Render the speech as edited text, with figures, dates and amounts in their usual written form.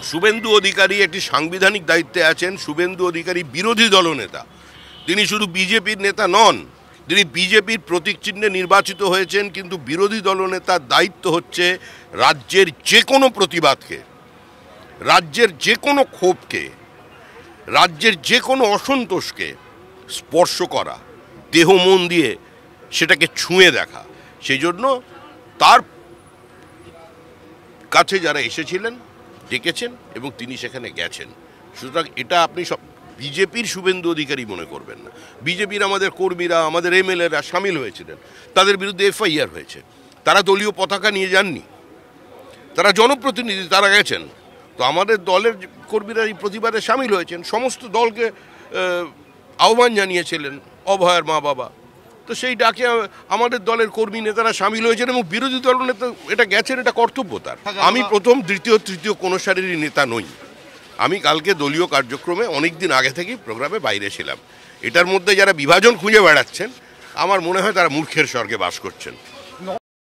শুভেন্দু অধিকারী একটি সাংবিধানিক দায়িত্বে আছেন। শুভেন্দু অধিকারী বিরোধী দলনেতা, তিনি শুধু বিজেপির নেতা নন, তিনি বিজেপির প্রতীক চিহ্নে নির্বাচিত হয়েছেন। কিন্তু বিরোধী দলনেতার দায়িত্ব হচ্ছে রাজ্যের যে কোনো প্রতিবাদকে, রাজ্যের যে কোনো ক্ষোভকে, রাজ্যের যে কোনো অসন্তোষকে স্পর্শ করা, দেহ মন দিয়ে সেটাকে ছুঁয়ে দেখা। সেই জন্য তার কাছে যারা এসেছিলেন ডেকেছেন এবং তিনি সেখানে গেছেন। সুতরাং এটা আপনি সব বিজেপির শুভেন্দু অধিকারী মনে করবেন না। বিজেপির আমাদের কর্মীরা, আমাদের এমএলএরা সামিল হয়েছিলেন, তাদের বিরুদ্ধে এফআইআর হয়েছে। তারা দলীয় পতাকা নিয়ে যাননি, তারা জনপ্রতিনিধি, তারা গেছেন। তো আমাদের দলের কর্মীরা এই প্রতিবাদে সামিল হয়েছেন, সমস্ত দলকে আহ্বান জানিয়েছিলেন অভয়ের মা বাবা। তো সেই ডাকে আমাদের দলের কর্মী নেতারা সামিল হয়েছেন এবং বিরোধী দল নেতা এটা গেছেন, এটা কর্তব্য তার। আমি প্রথম, দ্বিতীয়, তৃতীয় কোনো সারির নেতা নই। আমি কালকে দলীয় কার্যক্রমে অনেক দিন আগে থেকেই প্রোগ্রামে বাইরে ছিলাম। এটার মধ্যে যারা বিভাজন খুঁজে বেড়াচ্ছেন, আমার মনে হয় তারা মূর্খের স্বর্গে বাস করছেন।